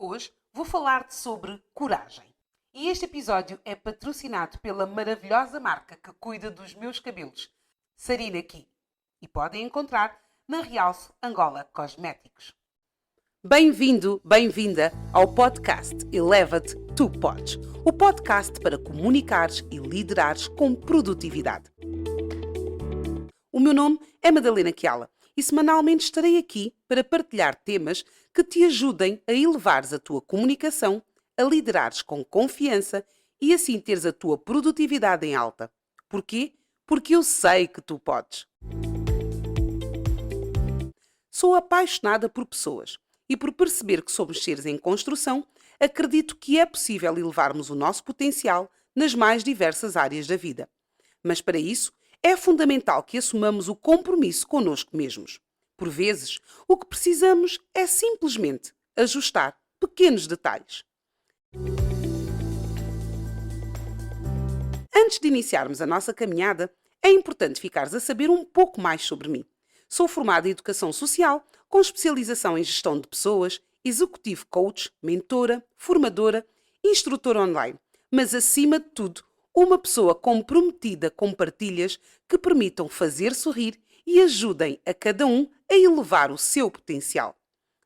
Hoje vou falar-te sobre coragem. E este episódio é patrocinado pela maravilhosa marca que cuida dos meus cabelos, Sarina Key. E podem encontrar na Realce Angola Cosméticos. Bem-vindo, bem-vinda ao podcast Eleva-te, Tu Podes. O podcast para comunicares e liderares com produtividade. O meu nome é Madalena Chiala e semanalmente estarei aqui para partilhar temas que te ajudem a elevares a tua comunicação, a liderares com confiança e assim teres a tua produtividade em alta. Porquê? Porque eu sei que tu podes. Sou apaixonada por pessoas e por perceber que somos seres em construção, acredito que é possível elevarmos o nosso potencial nas mais diversas áreas da vida. Mas para isso, é fundamental que assumamos o compromisso connosco mesmos. Por vezes, o que precisamos é simplesmente ajustar pequenos detalhes. Antes de iniciarmos a nossa caminhada, é importante ficares a saber um pouco mais sobre mim. Sou formada em Educação Social, com especialização em Gestão de Pessoas, Executive Coach, mentora, formadora, instrutora online, mas acima de tudo, uma pessoa comprometida com partilhas que permitam fazer sorrir e ajudem a cada um a elevar o seu potencial.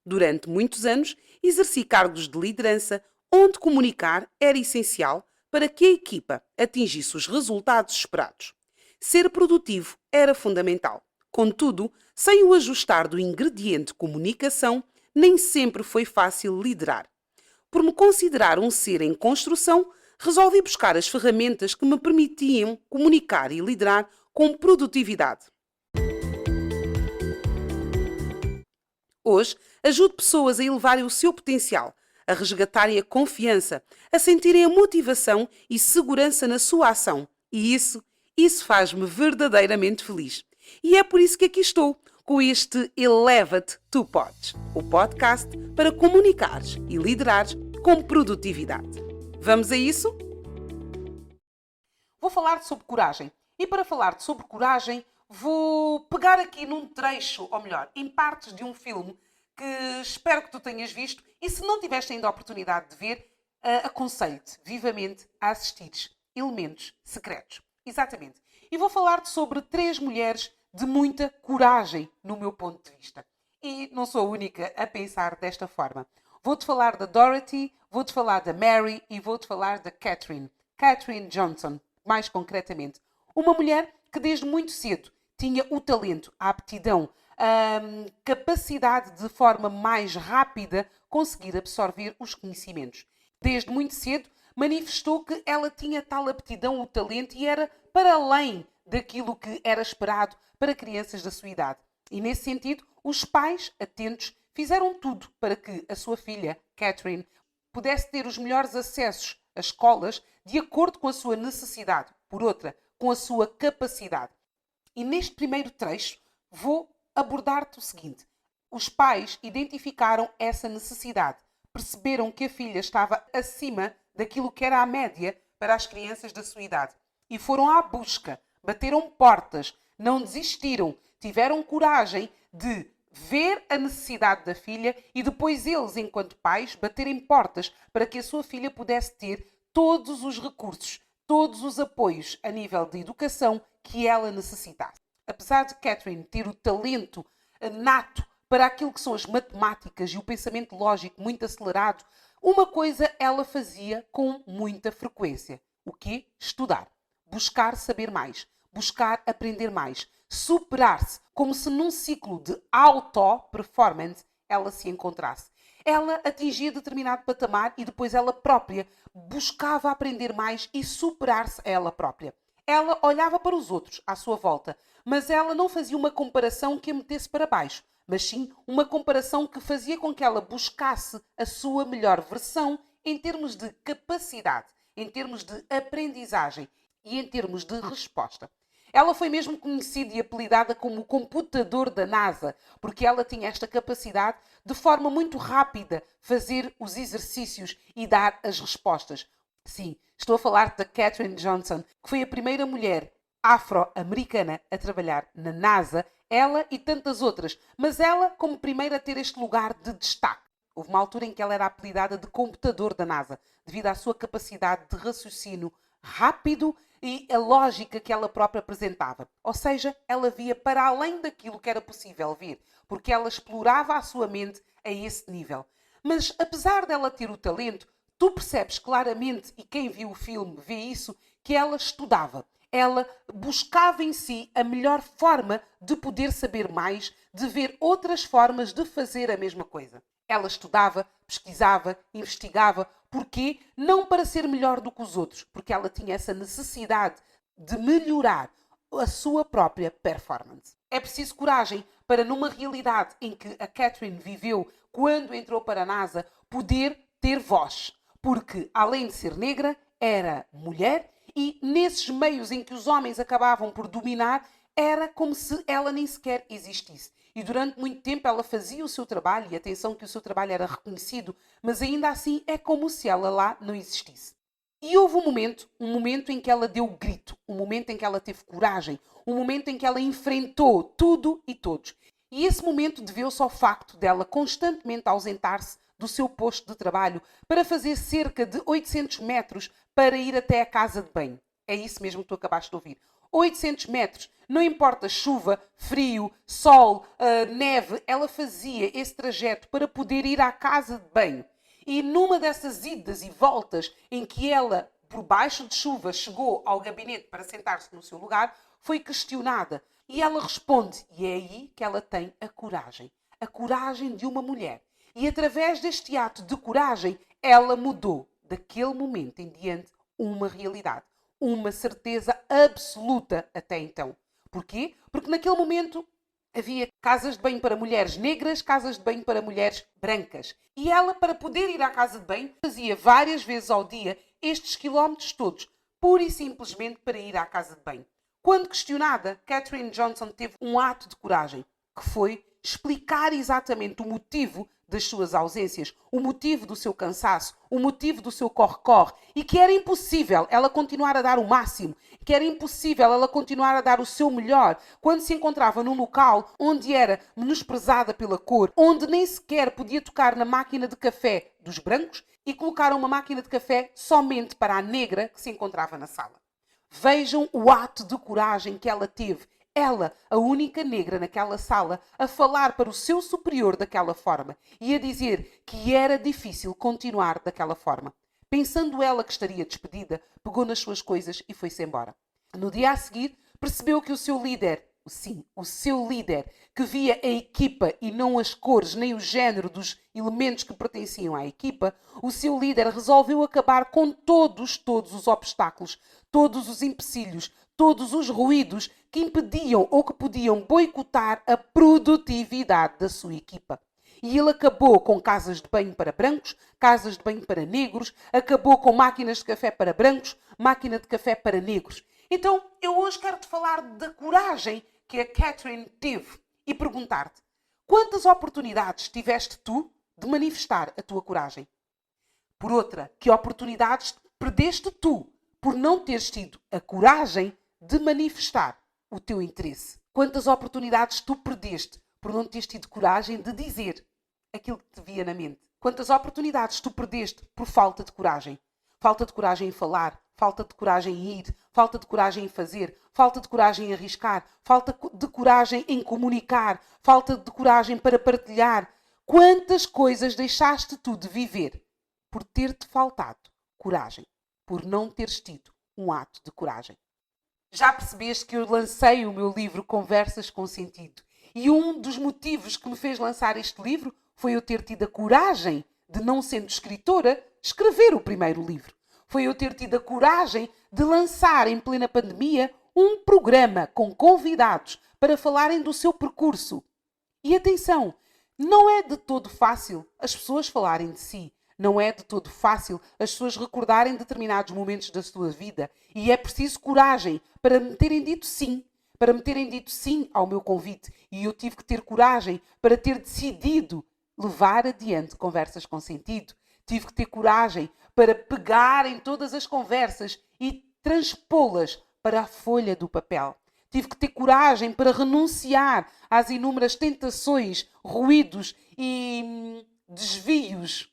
Durante muitos anos, exerci cargos de liderança, onde comunicar era essencial para que a equipa atingisse os resultados esperados. Ser produtivo era fundamental. Contudo, sem o ajustar do ingrediente comunicação, nem sempre foi fácil liderar. Por me considerar um ser em construção, resolvi buscar as ferramentas que me permitiam comunicar e liderar com produtividade. Hoje, ajudo pessoas a elevarem o seu potencial, a resgatarem a confiança, a sentirem a motivação e segurança na sua ação. E isso faz-me verdadeiramente feliz. E é por isso que aqui estou, com este Eleva-te, Tu Podes, o podcast para comunicares e liderares com produtividade. Vamos a isso? Vou falar sobre coragem. E para falar sobre coragem, vou pegar aqui num trecho, ou melhor, em partes de um filme que espero que tu tenhas visto e se não tiveste ainda a oportunidade de ver, aconselho-te vivamente a assistires Elementos Secretos. Exatamente. E vou falar-te sobre 3 mulheres de muita coragem, no meu ponto de vista. E não sou a única a pensar desta forma. Vou-te falar da Dorothy, vou-te falar da Mary e vou-te falar da Catherine. Catherine Johnson, mais concretamente. Uma mulher que desde muito cedo tinha o talento, a aptidão, a capacidade de forma mais rápida conseguir absorver os conhecimentos. Desde muito cedo manifestou que ela tinha tal aptidão, o talento e era para além daquilo que era esperado para crianças da sua idade. E nesse sentido, os pais, atentos, fizeram tudo para que a sua filha, Catherine, pudesse ter os melhores acessos às escolas de acordo com a sua necessidade, por outra, com a sua capacidade. E neste primeiro trecho vou abordar-te o seguinte. Os pais identificaram essa necessidade, perceberam que a filha estava acima daquilo que era a média para as crianças da sua idade e foram à busca, bateram portas, não desistiram, tiveram coragem de ver a necessidade da filha e depois eles, enquanto pais, baterem portas para que a sua filha pudesse ter todos os recursos, todos os apoios a nível de educação que ela necessitasse. Apesar de Catherine ter o talento nato para aquilo que são as matemáticas e o pensamento lógico muito acelerado, uma coisa ela fazia com muita frequência. O quê? Estudar. Buscar saber mais. Buscar aprender mais. Superar-se, como se num ciclo de auto-performance ela se encontrasse. Ela atingia determinado patamar e depois ela própria buscava aprender mais e superar-se a ela própria. Ela olhava para os outros à sua volta, mas ela não fazia uma comparação que a metesse para baixo, mas sim uma comparação que fazia com que ela buscasse a sua melhor versão em termos de capacidade, em termos de aprendizagem e em termos de resposta. Ela foi mesmo conhecida e apelidada como o computador da NASA, porque ela tinha esta capacidade de forma muito rápida fazer os exercícios e dar as respostas. Sim, estou a falar da Catherine Johnson, que foi a primeira mulher afro-americana a trabalhar na NASA, ela e tantas outras, mas ela como primeira a ter este lugar de destaque. Houve uma altura em que ela era apelidada de computador da NASA, devido à sua capacidade de raciocínio rápido e a lógica que ela própria apresentava. Ou seja, ela via para além daquilo que era possível ver, porque ela explorava a sua mente a esse nível. Mas apesar dela ter o talento, tu percebes claramente, e quem viu o filme vê isso, que ela estudava. Ela buscava em si a melhor forma de poder saber mais, de ver outras formas de fazer a mesma coisa. Ela estudava, pesquisava, investigava. Porquê? Não para ser melhor do que os outros, porque ela tinha essa necessidade de melhorar a sua própria performance. É preciso coragem para, numa realidade em que a Catherine viveu quando entrou para a NASA, poder ter voz. Porque, além de ser negra, era mulher e, nesses meios em que os homens acabavam por dominar, era como se ela nem sequer existisse. E durante muito tempo ela fazia o seu trabalho, e atenção que o seu trabalho era reconhecido, mas ainda assim é como se ela lá não existisse. E houve um momento em que ela deu o grito, um momento em que ela teve coragem, um momento em que ela enfrentou tudo e todos. E esse momento deveu-se ao facto dela constantemente ausentar-se do seu posto de trabalho para fazer cerca de 800 metros para ir até a casa de banho. É isso mesmo que tu acabaste de ouvir. 800 metros, não importa chuva, frio, sol, neve, ela fazia esse trajeto para poder ir à casa de banho. E numa dessas idas e voltas em que ela, por baixo de chuva, chegou ao gabinete para sentar-se no seu lugar, foi questionada. E ela responde, e é aí que ela tem a coragem de uma mulher. E através deste ato de coragem, ela mudou, daquele momento em diante, uma realidade. Uma certeza absoluta até então. Porquê? Porque naquele momento havia casas de banho para mulheres negras, casas de banho para mulheres brancas. E ela, para poder ir à casa de banho, fazia várias vezes ao dia estes quilómetros todos, pura e simplesmente para ir à casa de banho. Quando questionada, Catherine Johnson teve um ato de coragem, que foi explicar exatamente o motivo das suas ausências, o motivo do seu cansaço, o motivo do seu corre-corre, e que era impossível ela continuar a dar o máximo, que era impossível ela continuar a dar o seu melhor quando se encontrava num local onde era menosprezada pela cor, onde nem sequer podia tocar na máquina de café dos brancos e colocar uma máquina de café somente para a negra que se encontrava na sala. Vejam o ato de coragem que ela teve. Ela, a única negra naquela sala, a falar para o seu superior daquela forma e a dizer que era difícil continuar daquela forma. Pensando ela que estaria despedida, pegou nas suas coisas e foi-se embora. No dia a seguir, percebeu que o seu líder, sim, o seu líder, que via a equipa e não as cores nem o género dos elementos que pertenciam à equipa, o seu líder resolveu acabar com todos os obstáculos, todos os empecilhos, todos os ruídos que impediam ou que podiam boicotar a produtividade da sua equipa. E ele acabou com casas de banho para brancos, casas de banho para negros, acabou com máquinas de café para brancos, máquina de café para negros. Então, eu hoje quero-te falar da coragem que a Catherine teve e perguntar-te: quantas oportunidades tiveste tu de manifestar a tua coragem? Por outra, que oportunidades perdeste tu por não teres tido a coragem de manifestar o teu interesse? Quantas oportunidades tu perdeste por não teres tido coragem de dizer aquilo que te via na mente? Quantas oportunidades tu perdeste por falta de coragem? Falta de coragem em falar, falta de coragem em ir, falta de coragem em fazer, falta de coragem em arriscar, falta de coragem em comunicar, falta de coragem para partilhar. Quantas coisas deixaste tu de viver por ter-te faltado coragem, por não teres tido um ato de coragem? Já percebeste que eu lancei o meu livro Conversas com Sentido. E um dos motivos que me fez lançar este livro foi eu ter tido a coragem de, não sendo escritora, escrever o primeiro livro. Foi eu ter tido a coragem de lançar em plena pandemia um programa com convidados para falarem do seu percurso. E atenção, não é de todo fácil as pessoas falarem de si. Não é de todo fácil as pessoas recordarem determinados momentos da sua vida. E é preciso coragem para me terem dito sim. Para me terem dito sim ao meu convite. E eu tive que ter coragem para ter decidido levar adiante conversas com sentido. Tive que ter coragem para pegar em todas as conversas e transpô-las para a folha do papel. Tive que ter coragem para renunciar às inúmeras tentações, ruídos e desvios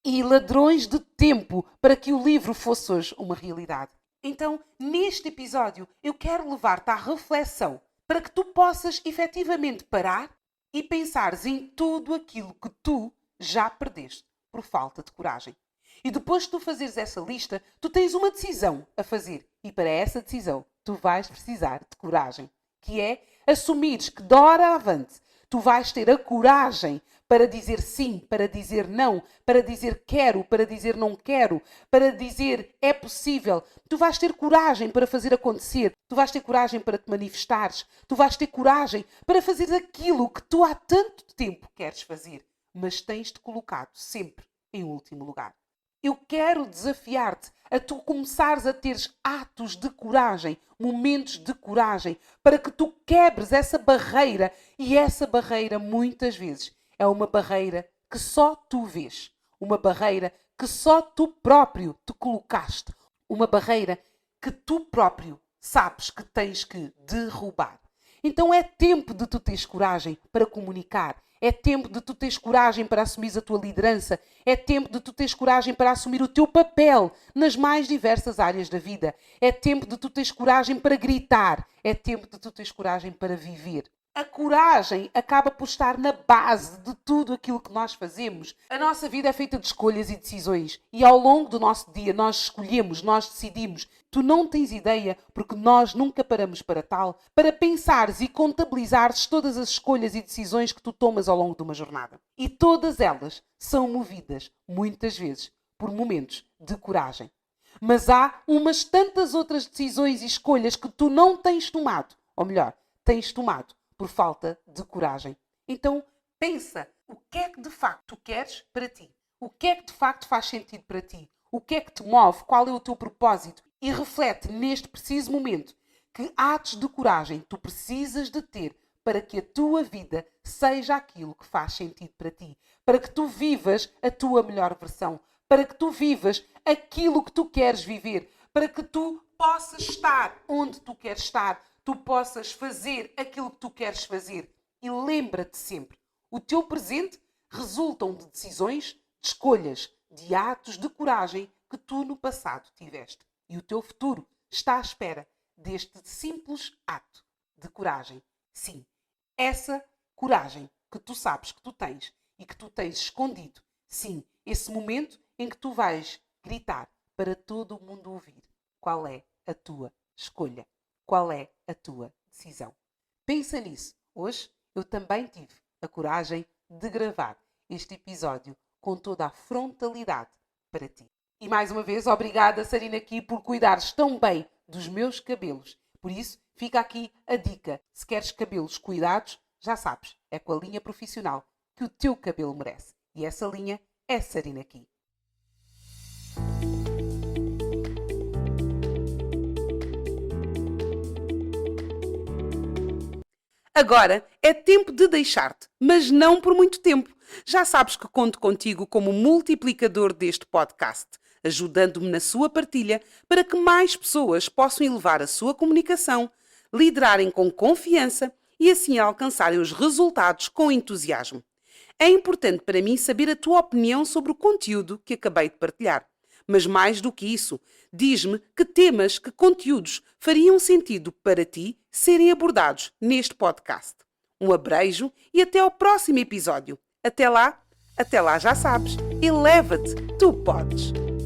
e ladrões de tempo para que o livro fosse hoje uma realidade. Então, neste episódio, eu quero levar-te à reflexão para que tu possas efetivamente parar e pensares em tudo aquilo que tu já perdeste por falta de coragem. E depois de tu fazeres essa lista, tu tens uma decisão a fazer. E para essa decisão, tu vais precisar de coragem. Que é assumires que de hora avante, tu vais ter a coragem para dizer sim, para dizer não, para dizer quero, para dizer não quero, para dizer é possível. Tu vais ter coragem para fazer acontecer. Tu vais ter coragem para te manifestares. Tu vais ter coragem para fazer aquilo que tu há tanto tempo queres fazer. Mas tens-te colocado sempre em último lugar. Eu quero desafiar-te a tu começares a teres atos de coragem, momentos de coragem, para que tu quebres essa barreira. E essa barreira, muitas vezes, é uma barreira que só tu vês. Uma barreira que só tu próprio te colocaste. Uma barreira que tu próprio sabes que tens que derrubar. Então é tempo de tu teres coragem para comunicar. É tempo de tu teres coragem para assumir a tua liderança. É tempo de tu teres coragem para assumir o teu papel nas mais diversas áreas da vida. É tempo de tu teres coragem para gritar. É tempo de tu teres coragem para viver. A coragem acaba por estar na base de tudo aquilo que nós fazemos. A nossa vida é feita de escolhas e decisões. E ao longo do nosso dia nós escolhemos, nós decidimos. Tu não tens ideia, porque nós nunca paramos para tal, para pensares e contabilizares todas as escolhas e decisões que tu tomas ao longo de uma jornada. E todas elas são movidas, muitas vezes, por momentos de coragem. Mas há umas tantas outras decisões e escolhas que tu não tens tomado. Ou melhor, tens tomado por falta de coragem. Então, pensa, o que é que de facto tu queres para ti? O que é que de facto faz sentido para ti? O que é que te move? Qual é o teu propósito? E reflete neste preciso momento que atos de coragem tu precisas de ter para que a tua vida seja aquilo que faz sentido para ti. Para que tu vivas a tua melhor versão. Para que tu vivas aquilo que tu queres viver. Para que tu possas estar onde tu queres estar. Tu possas fazer aquilo que tu queres fazer. E lembra-te sempre, o teu presente resultam de decisões, de escolhas, de atos de coragem que tu no passado tiveste. E o teu futuro está à espera deste simples ato de coragem. Sim, essa coragem que tu sabes que tu tens e que tu tens escondido. Sim, esse momento em que tu vais gritar para todo o mundo ouvir qual é a tua escolha. Qual é a tua decisão? Pensa nisso. Hoje eu também tive a coragem de gravar este episódio com toda a frontalidade para ti. E mais uma vez, obrigada, Sarina, aqui por cuidares tão bem dos meus cabelos. Por isso, fica aqui a dica. Se queres cabelos cuidados, já sabes, é com a linha profissional que o teu cabelo merece. E essa linha é Sarina aqui. Agora é tempo de deixar-te, mas não por muito tempo. Já sabes que conto contigo como multiplicador deste podcast, ajudando-me na sua partilha para que mais pessoas possam elevar a sua comunicação, liderarem com confiança e assim alcançarem os resultados com entusiasmo. É importante para mim saber a tua opinião sobre o conteúdo que acabei de partilhar. Mas mais do que isso, diz-me que temas, que conteúdos fariam sentido para ti serem abordados neste podcast. Um abreijo e até ao próximo episódio. Até lá já sabes, eleva-te, tu podes!